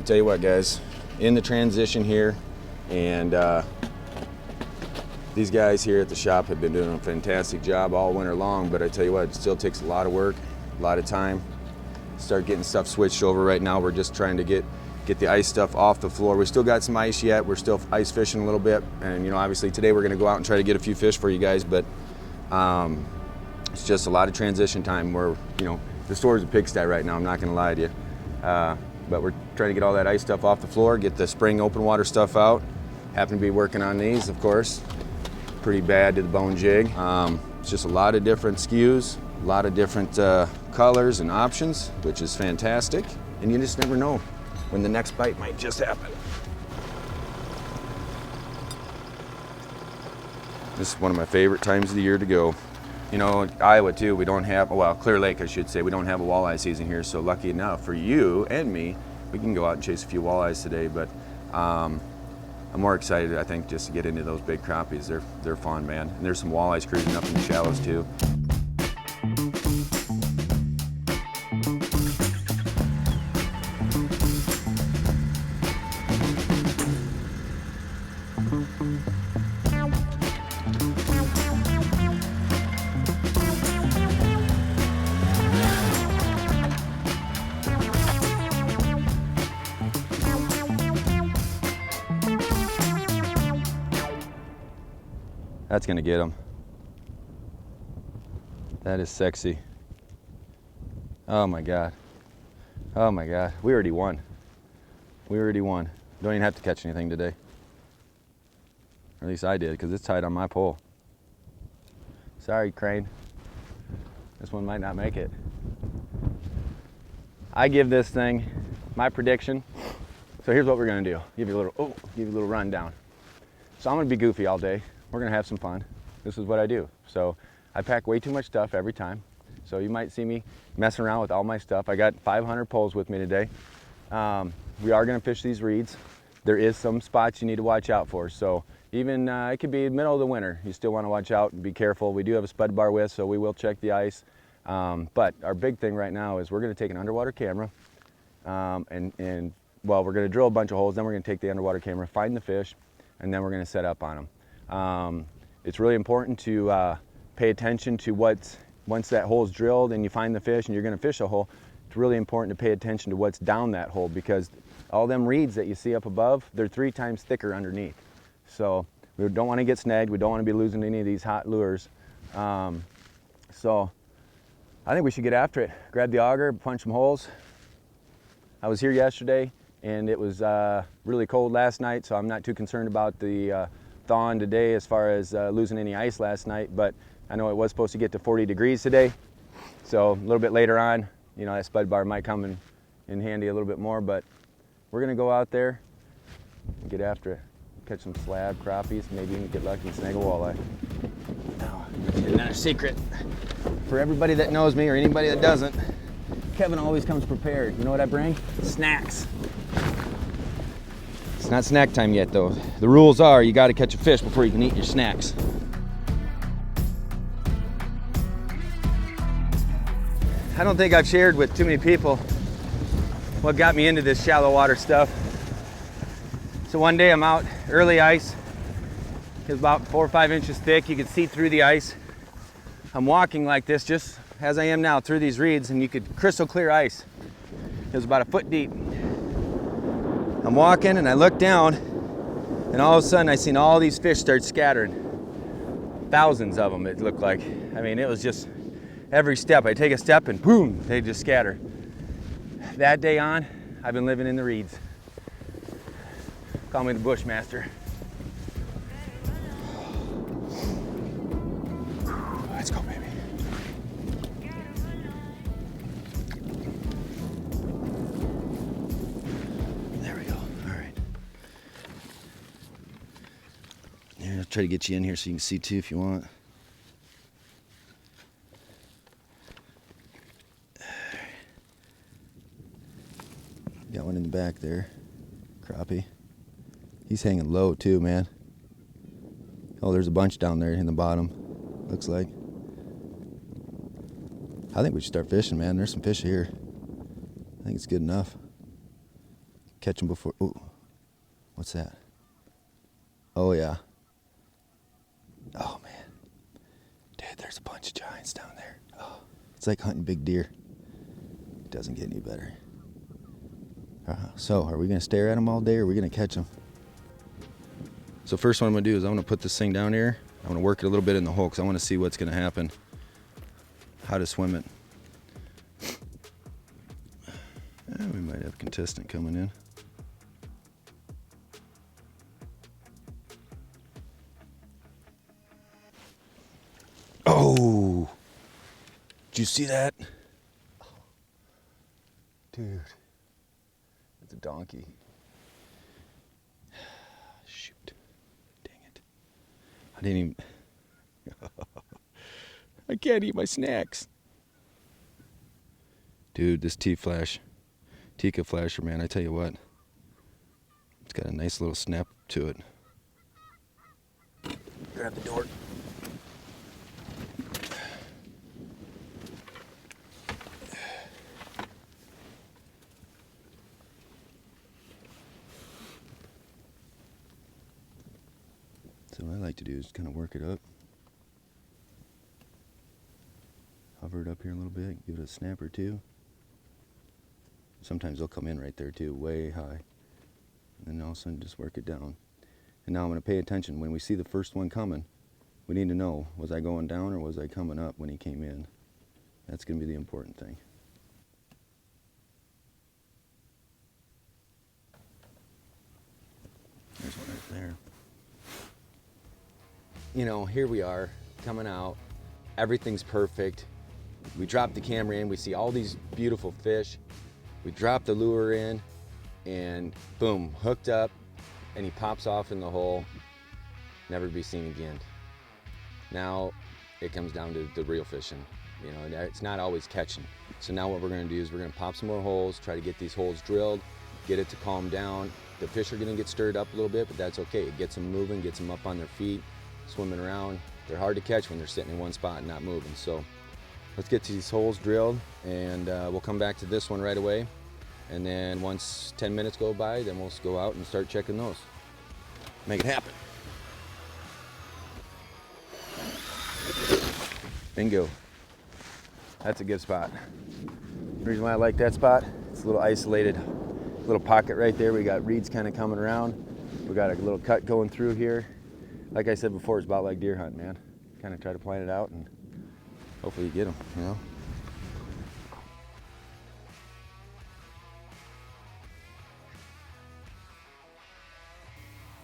tell you what, guys, in the transition here, and these guys here at the shop have been doing a fantastic job all winter long, but I tell you what, it still takes a lot of work, a lot of time. Start getting stuff switched over. Right now we're just trying to get the ice stuff off the floor. We still got some ice yet. We're still ice fishing a little bit, and obviously today we're gonna go out and try to get a few fish for you guys, but it's just a lot of transition time where, the store's a pigsty right now, I'm not gonna lie to you. But we're trying to get all that ice stuff off the floor, get the spring open water stuff out. Happen to be working on these, of course. Pretty bad to the bone jig. It's just a lot of different SKUs, a lot of different colors and options, which is fantastic. And you just never know when the next bite might just happen. This is one of my favorite times of the year to go. Iowa too, we don't have, Clear Lake I should say, we don't have a walleye season here, so lucky enough for you and me, we can go out and chase a few walleyes today, but I'm more excited, I think, just to get into those big crappies. They're fun, man. And there's some walleyes cruising up in the shallows too. That's gonna get him. That is sexy. Oh my God. Oh my God. We already won. We already won. Don't even have to catch anything today. Or at least I did, because it's tied on my pole. Sorry, crane. This one might not make it. I give this thing my prediction. So here's what we're gonna do. Give you a little rundown. So I'm gonna be goofy all day. We're gonna have some fun. This is what I do. So I pack way too much stuff every time. So you might see me messing around with all my stuff. I got 500 poles with me today. We are gonna fish these reeds. There is some spots you need to watch out for. So even it could be middle of the winter. You still wanna watch out and be careful. We do have a spud bar with, so we will check the ice. But our big thing right now is we're gonna take an underwater camera we're gonna drill a bunch of holes, then we're gonna take the underwater camera, find the fish, and then we're gonna set up on them. It's really important to pay attention to once that hole is drilled and you find the fish and you're going to fish a hole, it's really important to pay attention to what's down that hole, because all them reeds that you see up above, they're 3 times thicker underneath. So we don't want to get snagged. We don't want to be losing any of these hot lures. So I think we should get after it. Grab the auger, punch some holes. I was here yesterday and it was really cold last night, so I'm not too concerned about the thawing today as far as losing any ice last night, but I know it was supposed to get to 40 degrees today, so a little bit later on, that spud bar might come in handy a little bit more, but we're gonna go out there and get after it. Catch some slab crappies, maybe even get lucky and snag a walleye. Now, another secret for everybody that knows me or anybody that doesn't, Kevin always comes prepared. You know what I bring? Snacks. It's not snack time yet though. The rules are you gotta catch a fish before you can eat your snacks. I don't think I've shared with too many people what got me into this shallow water stuff. So one day I'm out, early ice. It was about 4 or 5 inches thick. You could see through the ice. I'm walking like this, just as I am now, through these reeds, and you could crystal clear ice. It was about a foot deep. I'm walking and I look down and all of a sudden I seen all these fish start scattering. Thousands of them, it looked like. I mean, it was just every step. I take a step and boom, they just scatter. That day on, I've been living in the reeds. Call me the Bushmaster. Let's go, baby. I'll try to get you in here so you can see too if you want. Got one in the back there. Crappie. He's hanging low too, man. Oh, there's a bunch down there in the bottom, looks like. I think we should start fishing, man. There's some fish here. I think it's good enough. Catch them before. Ooh, what's that? Oh yeah. Oh man, dude, there's a bunch of giants down there. Oh, it's like hunting big deer. It doesn't get any better. So, are we gonna stare at them all day, or are we gonna catch them? So first, what I'm gonna do is I'm gonna put this thing down here. I'm gonna work it a little bit in the hole because I want to see what's gonna happen. How to swim it. We might have a contestant coming in. Oh! Did you see that? Dude, it's a donkey. Shoot. Dang it. I didn't even... I can't eat my snacks. Dude, this Tika flasher, man, I tell you what. It's got a nice little snap to it. Grab the door. So what I like to do is kind of work it up. Hover it up here a little bit, give it a snap or two. Sometimes they'll come in right there too, way high. And then all of a sudden just work it down. And now I'm going to pay attention. When we see the first one coming, we need to know, was I going down or was I coming up when he came in? That's going to be the important thing. There's one right there. You know, here we are, coming out. Everything's perfect. We drop the camera in, we see all these beautiful fish. We drop the lure in, and boom, hooked up, and he pops off in the hole, never to be seen again. Now it comes down to the real fishing. You know, it's not always catching. So now what we're gonna do is we're gonna pop some more holes, try to get these holes drilled, get it to calm down. The fish are gonna get stirred up a little bit, but that's okay. It gets them moving, gets them up on their feet, swimming around. They're hard to catch when they're sitting in one spot and not moving. So let's get these holes drilled, and we'll come back to this one right away. And then once 10 minutes go by, then we'll go out and start checking those. Make it happen. Bingo. That's a good spot. The reason why I like that spot, it's a little isolated, little pocket right there. We got reeds kind of coming around. We got a little cut going through here. Like I said before, it's about like deer hunting, man. Kind of try to plan it out and hopefully you get them, you know?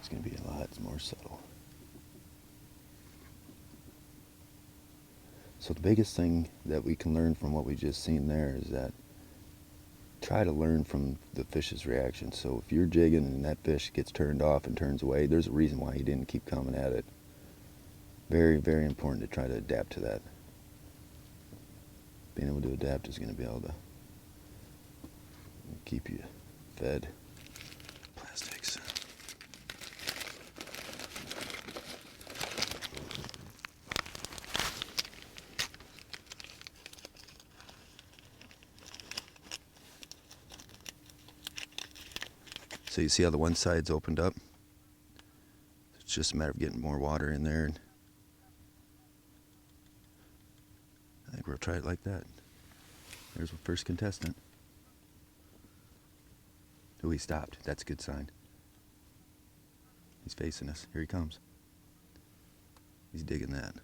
It's gonna be a lot more subtle. So the biggest thing that we can learn from what we just seen there is that try to learn from the fish's reaction. So if you're jigging and that fish gets turned off and turns away, there's a reason why he didn't keep coming at it. Very, very important to try to adapt to that. Being able to adapt is going to be able to keep you fed. Plastics. So you see how the one side's opened up? It's just a matter of getting more water in there. And I think we'll try it like that. There's our first contestant. Oh, he stopped. That's a good sign. He's facing us. Here he comes. He's digging that.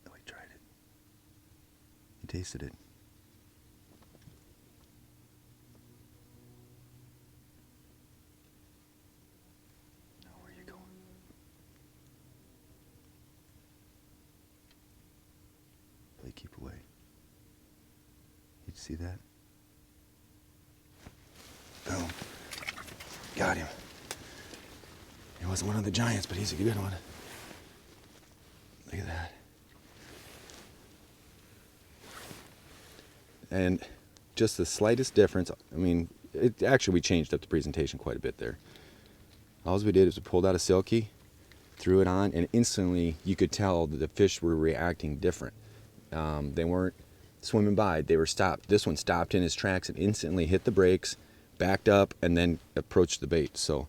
Oh, he tried it. He tasted it. Keep away. Did you see that? Boom. Got him. He wasn't one of the giants, but he's a good one. Look at that. And just the slightest difference, I mean, we changed up the presentation quite a bit there. All we did is we pulled out a silky, threw it on, and instantly you could tell that the fish were reacting different. They weren't swimming by. They were stopped. This one stopped in his tracks and instantly hit the brakes, backed up, and then approached the bait. So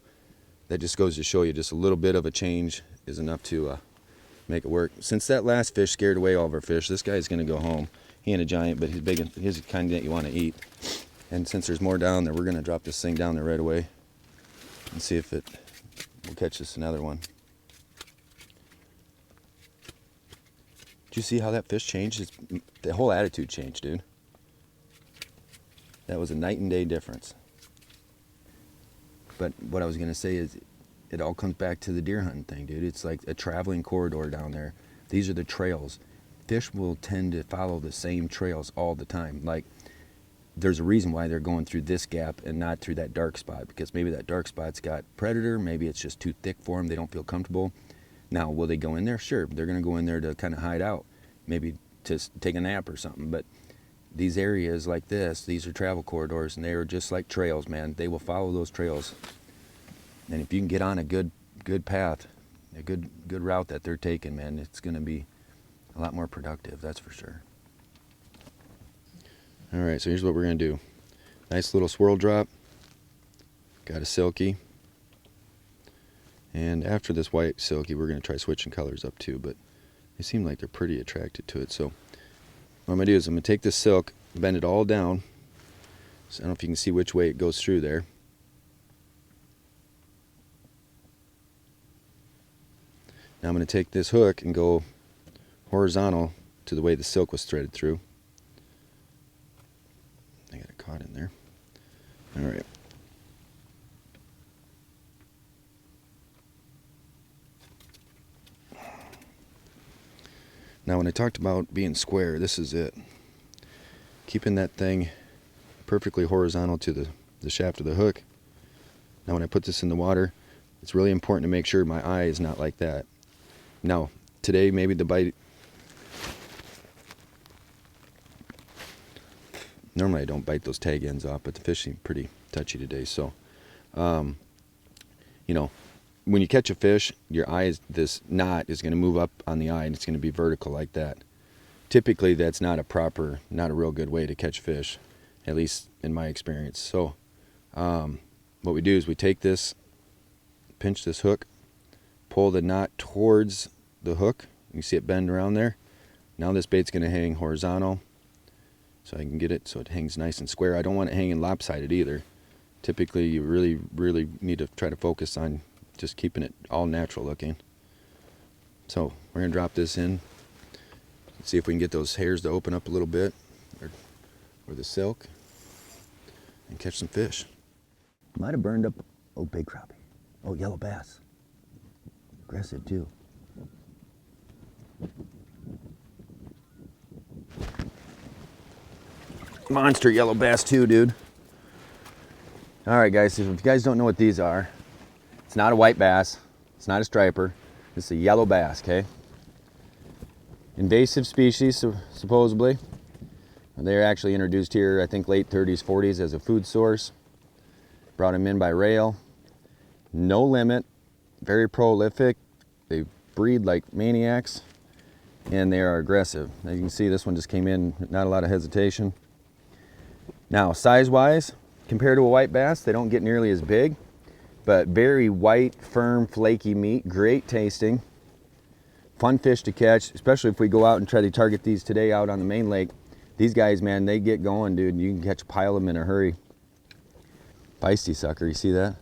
that just goes to show you just a little bit of a change is enough to make it work. Since that last fish scared away all of our fish, this guy's going to go home. He ain't a giant, but he's big. He's the kind that you want to eat. And since there's more down there, we're going to drop this thing down there right away and see if it will catch us another one. Did you see how that fish changed? The whole attitude changed, dude. That was a night and day difference. But what I was going to say is it all comes back to the deer hunting thing, dude. It's like a traveling corridor down there. These are the trails. Fish will tend to follow the same trails all the time. Like, there's a reason why they're going through this gap and not through that dark spot, because maybe that dark spot's got predator, maybe it's just too thick for them, they don't feel comfortable. Now, will they go in there? Sure, they're going to go in there to kind of hide out, maybe to take a nap or something. But these areas like this, these are travel corridors, and they are just like trails, man. They will follow those trails. And if you can get on a good path, a good route that they're taking, man, it's going to be a lot more productive, that's for sure. All right, so here's what we're going to do. Nice little swirl drop. Got a silky. And after this white silky, we're going to try switching colors up too, but they seem like they're pretty attracted to it. So what I'm going to do is I'm going to take this silk, bend it all down. So I don't know if you can see which way it goes through there. Now I'm going to take this hook and go horizontal to the way the silk was threaded through. I got it caught in there. All right. Now when I talked about being square, this is it. Keeping that thing perfectly horizontal to the shaft of the hook. Now when I put this in the water, it's really important to make sure my eye is not like that. Now, today maybe the bite... Normally I don't bite those tag ends off, but the fish seem pretty touchy today. So, you know, when you catch a fish, your eye is, this knot is going to move up on the eye and it's going to be vertical like that. Typically that's not a real good way to catch fish, at least in my experience. So what we do is we take this, pinch this hook, pull the knot towards the hook. You see it bend around there. Now this bait's going to hang horizontal, so I can get it so it hangs nice and square. I don't want it hanging lopsided either. Typically you really need to try to focus on just keeping it all natural looking. So we're going to drop this in. See if we can get those hairs to open up a little bit, or the silk, and catch some fish. Might have burned up, oh, big crappie. Oh, yellow bass. Aggressive too. Monster yellow bass too, dude. All right, guys, if you guys don't know what these are, it's not a white bass, it's not a striper, it's a yellow bass, okay? Invasive species, supposedly. They're actually introduced here, I think, late 30s, 40s as a food source. Brought them in by rail. No limit, very prolific. They breed like maniacs, and they are aggressive. As you can see, this one just came in, not a lot of hesitation. Now, size-wise, compared to a white bass, they don't get nearly as big, but very white, firm, flaky meat, great tasting. Fun fish to catch, especially if we go out and try to target these today out on the main lake. These guys, man, they get going, dude. You can catch a pile of them in a hurry. Feisty sucker, you see that?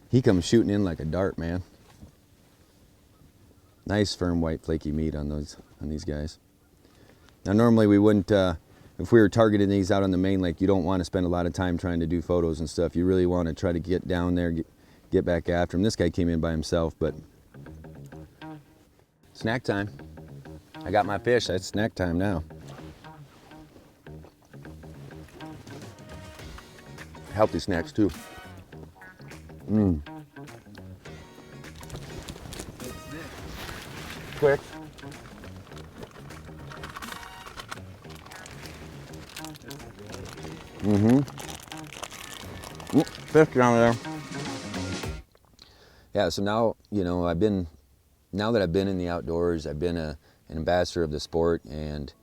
He comes shooting in like a dart, man. Nice, firm, white, flaky meat on these guys. Now, normally we wouldn't, if we were targeting these out on the main lake, you don't want to spend a lot of time trying to do photos and stuff. You really want to try to get down there, get back after him. This guy came in by himself, but snack time. I got my fish. That's snack time now. Healthy snacks too. Quick. Fish down there. Yeah, so now, you know, now that I've been in the outdoors, I've been an ambassador of the sport, and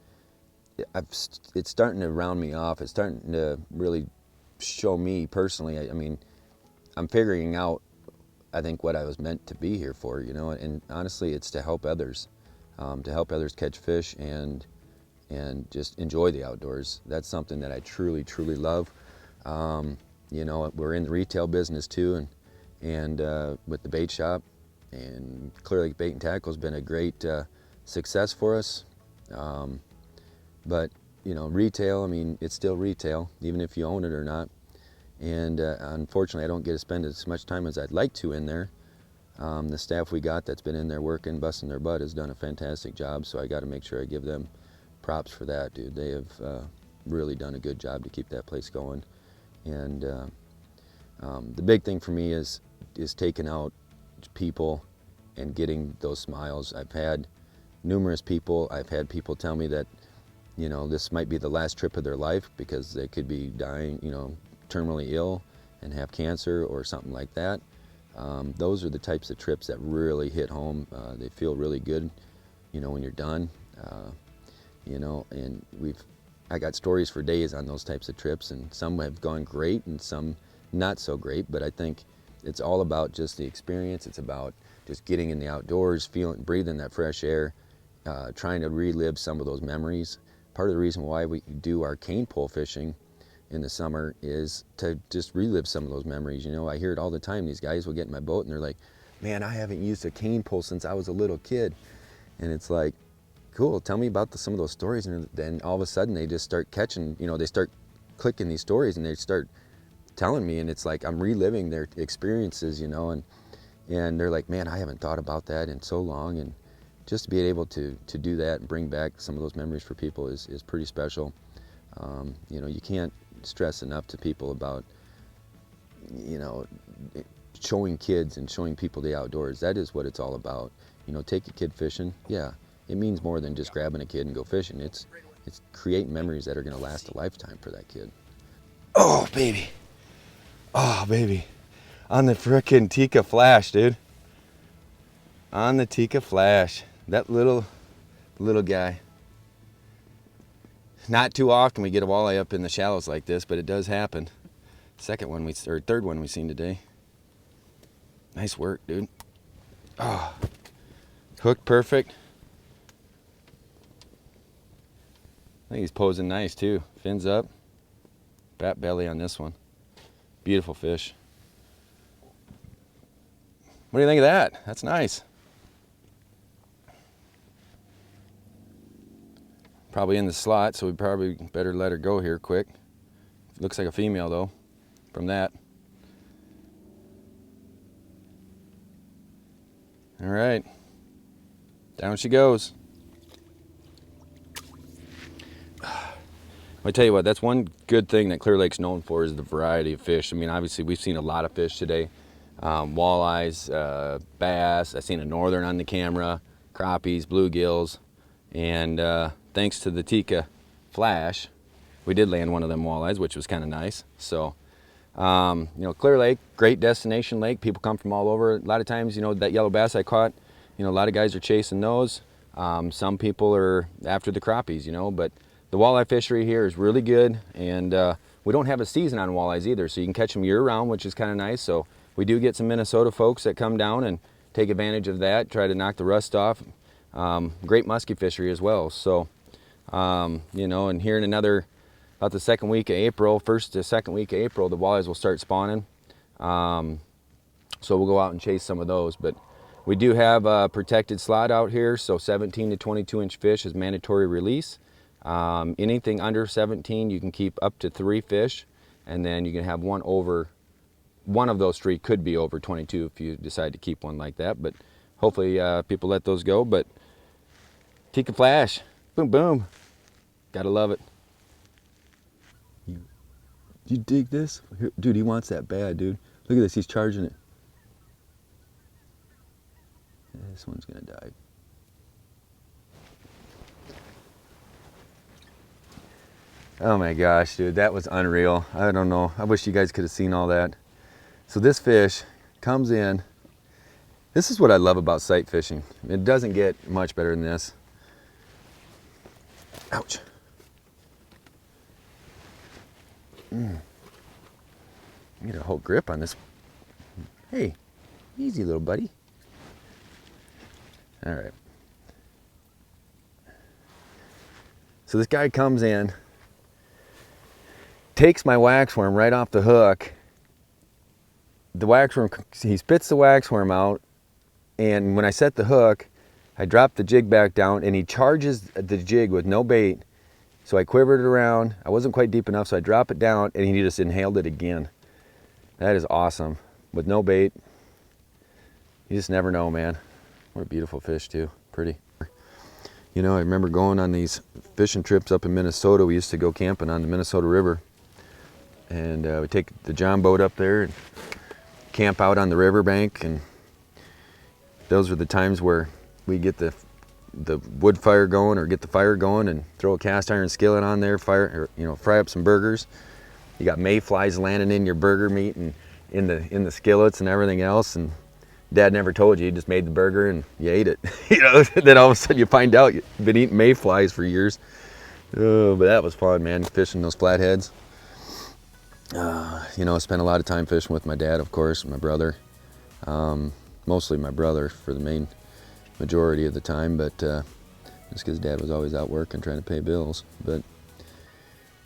it's starting to round me off. It's starting to really show me personally. I mean, I'm figuring out, I think, what I was meant to be here for, you know, and honestly, it's to help others catch fish and just enjoy the outdoors. That's something that I truly, truly love. You know, we're in the retail business too, and with the bait shop, and Clear Lake Bait and Tackle has been a great success for us. But you know, retail, I mean, it's still retail, even if you own it or not. And unfortunately, I don't get to spend as much time as I'd like to in there. The staff we got that's been in there working, busting their butt, has done a fantastic job. So I got to make sure I give them props for that, dude. They have really done a good job to keep that place going. And the big thing for me is taking out people and getting those smiles. I've had numerous people. I've had people tell me that, you know, this might be the last trip of their life because they could be dying, you know, terminally ill and have cancer or something like that. Those are the types of trips that really hit home. They feel really good, you know, when you're done. You know, and I got stories for days on those types of trips, and some have gone great and some not so great, but I think it's all about just the experience. It's about just getting in the outdoors, breathing that fresh air, trying to relive some of those memories. Part of the reason why we do our cane pole fishing in the summer is to just relive some of those memories. You know, I hear it all the time. These guys will get in my boat and they're like, man, I haven't used a cane pole since I was a little kid. And it's like, cool, tell me about some of those stories. And then all of a sudden they just start catching, you know, they start clicking these stories and they start telling me, and it's like I'm reliving their experiences, you know, and they're like, man, I haven't thought about that in so long. And just to be able to do that and bring back some of those memories for people is pretty special. You know, you can't stress enough to people about, you know, showing kids and showing people the outdoors. That is what it's all about. You know, take a kid fishing. Yeah, it means more than just grabbing a kid and go fishing. It's creating memories that are going to last a lifetime for that kid. Oh, baby. Oh, baby. On the frickin' Tika Flash, dude. On the Tika Flash. That little guy. Not too often we get a walleye up in the shallows like this, but it does happen. Third one we've seen today. Nice work, dude. Oh, hooked perfect. I think he's posing nice too. Fins up, bat belly on this one. Beautiful fish. What do you think of that? That's nice. Probably in the slot, so we probably better let her go here quick. Looks like a female though, from that. All right, down she goes. I tell you what, that's one good thing that Clear Lake's known for is the variety of fish. I mean, obviously we've seen a lot of fish today. Walleyes, bass, I've seen a northern on the camera, crappies, bluegills, and thanks to the Tika Flash, we did land one of them walleyes, which was kind of nice. So, you know, Clear Lake, great destination lake. People come from all over. A lot of times, you know, that yellow bass I caught, you know, a lot of guys are chasing those. Some people are after the crappies, you know, but the walleye fishery here is really good, and we don't have a season on walleyes either, so you can catch them year-round, which is kind of nice. So we do get some Minnesota folks that come down and take advantage of that, try to knock the rust off. Great muskie fishery as well. So, you know, and here in about the second week of April, first to second week of April, the walleyes will start spawning. So we'll go out and chase some of those. But we do have a protected slot out here, so 17 to 22 inch fish is mandatory release. Anything under 17, you can keep up to 3 fish, and then you can have one of those 3 could be over 22 if you decide to keep one like that, but hopefully people let those go. But Tika Flash, boom, boom, gotta love it. You dig this? Dude, he wants that bad, dude. Look at this, he's charging it. This one's gonna die. Oh my gosh, dude, that was unreal. I don't know, I wish you guys could have seen all that. So this fish comes in. This is what I love about sight fishing. It doesn't get much better than this. Ouch. Get a whole grip on this. Hey, easy little buddy. All right. So this guy comes in, takes my waxworm right off the hook. The waxworm, he spits the waxworm out, and when I set the hook, I drop the jig back down, and he charges the jig with no bait. So I quivered it around. I wasn't quite deep enough, so I drop it down, and he just inhaled it again. That is awesome. With no bait. You just never know, man. What a beautiful fish, too. Pretty. You know, I remember going on these fishing trips up in Minnesota. We used to go camping on the Minnesota River. And we take the John boat up there and camp out on the riverbank. And those were the times where we get the wood fire going, or get the fire going, and throw a cast iron skillet on there, fry up some burgers. You got mayflies landing in your burger meat and in the skillets and everything else. And Dad never told you. You just made the burger and you ate it. You know, then all of a sudden you find out you've been eating mayflies for years. Oh, but that was fun, man, fishing those flatheads. You know, I spent a lot of time fishing with my dad, of course, my brother. Mostly my brother for the main majority of the time, but just because Dad was always out working, trying to pay bills. But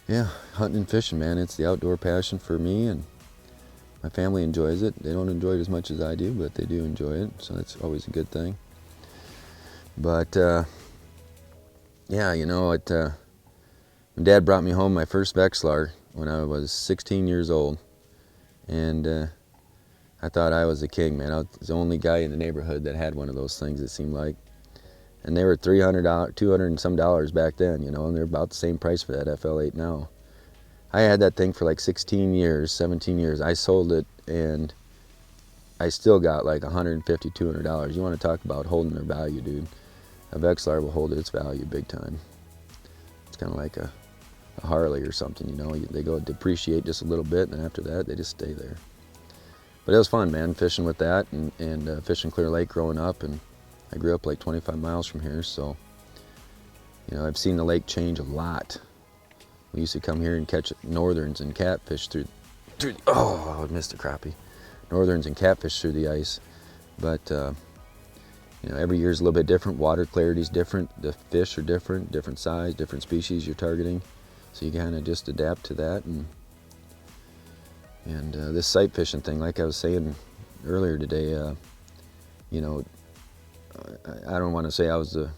yeah, hunting and fishing, man, it's the outdoor passion for me, and my family enjoys it. They don't enjoy it as much as I do, but they do enjoy it, so that's always a good thing. But yeah, you know, my dad brought me home my first Vexlar when I was 16 years old, and I thought I was the king, man. I was the only guy in the neighborhood that had one of those things, it seemed like. And they were $300, $200 and some dollars back then, you know, and they're about the same price for that FL8 now. I had that thing for like 16 years, 17 years. I sold it, and I still got like $150, $200. You want to talk about holding their value, dude. A Vexlar will hold its value big time. It's kind of like a Harley or something, you know. They go depreciate just a little bit, and after that, they just stay there. But it was fun, man, fishing with that, and fishing Clear Lake growing up. And I grew up like 25 miles from here, so, you know, I've seen the lake change a lot. We used to come here and catch northerns and catfish through oh, I missed a crappie. Northerns and catfish through the ice. But, you know, every year is a little bit different. Water clarity is different. The fish are different size, different species you're targeting. So you kind of just adapt to that. And this sight fishing thing, like I was saying earlier today, you know, I don't want to say I was the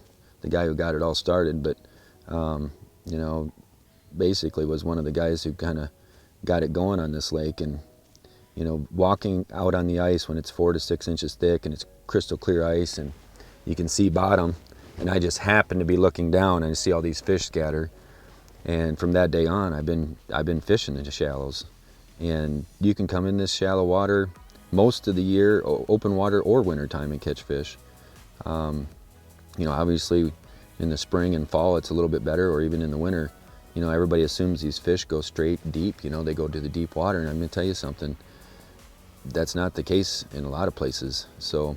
guy who got it all started, but, you know, basically was one of the guys who kind of got it going on this lake. And, you know, walking out on the ice when it's 4 to 6 inches thick and it's crystal clear ice and you can see bottom, and I just happen to be looking down and I see all these fish scatter. And from that day on, I've been fishing in the shallows. And you can come in this shallow water most of the year, open water or winter time, and catch fish. You know, obviously in the spring and fall it's a little bit better, or even in the winter. You know, everybody assumes these fish go straight deep, you know, they go to the deep water, and I'm gonna tell you something, that's not the case in a lot of places. So,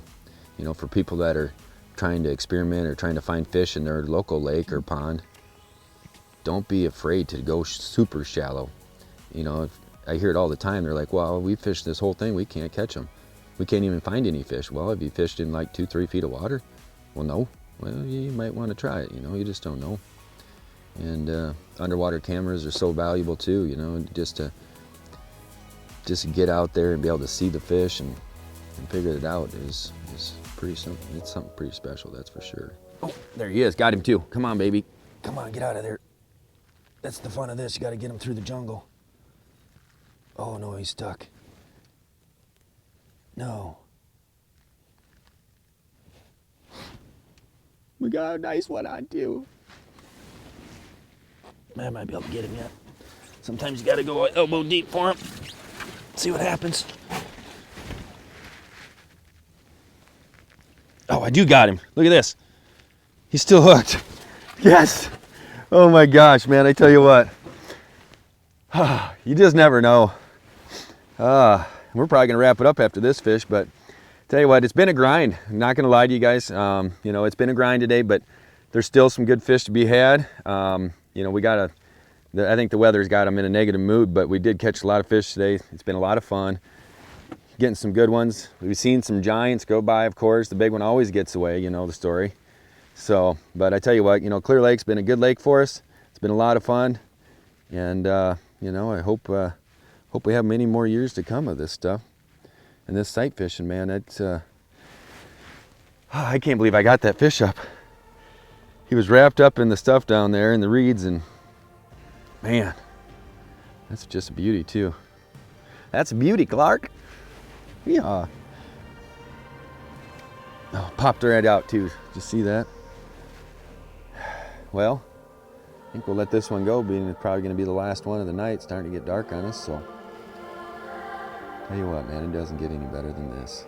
you know, for people that are trying to experiment or trying to find fish in their local lake or pond, don't be afraid to go super shallow. You know, I hear it all the time, they're like, well, we fished this whole thing, we can't catch them. We can't even find any fish. Well, have you fished in like 2-3 feet of water? Well, no. Well, you might want to try it, you know, you just don't know. And underwater cameras are so valuable too, you know, just to get out there and be able to see the fish and figure it out is pretty simple. It's something pretty special, that's for sure. Oh, there he is, got him too. Come on, baby. Come on, get out of there. That's the fun of this, you got to get him through the jungle. Oh no, he's stuck. No. We got a nice one on too. I might be able to get him yet. Sometimes you gotta go elbow deep for him. See what happens. Oh, I do got him. Look at this. He's still hooked. Yes. Oh my gosh, man, I tell you what. You just never know. We're probably gonna wrap it up after this fish, but tell you what, it's been a grind. I'm not gonna lie to you guys. You know, it's been a grind today, but there's still some good fish to be had. You know, we got a I think the weather's got them in a negative mood, but we did catch a lot of fish today. It's been a lot of fun. Getting some good ones. We've seen some giants go by, of course. The big one always gets away, you know the story. So, but I tell you what, you know, Clear Lake's been a good lake for us. It's been a lot of fun. And, you know, I hope we have many more years to come of this stuff. And this sight fishing, man, it's, I can't believe I got that fish up. He was wrapped up in the stuff down there in the reeds, and man, that's just a beauty too. That's a beauty, Clark. Yeah. Oh, popped right out too. Did you see that? Well, I think we'll let this one go, being it's probably going to be the last one of the night. It's starting to get dark on us, so tell you what, man, it doesn't get any better than this.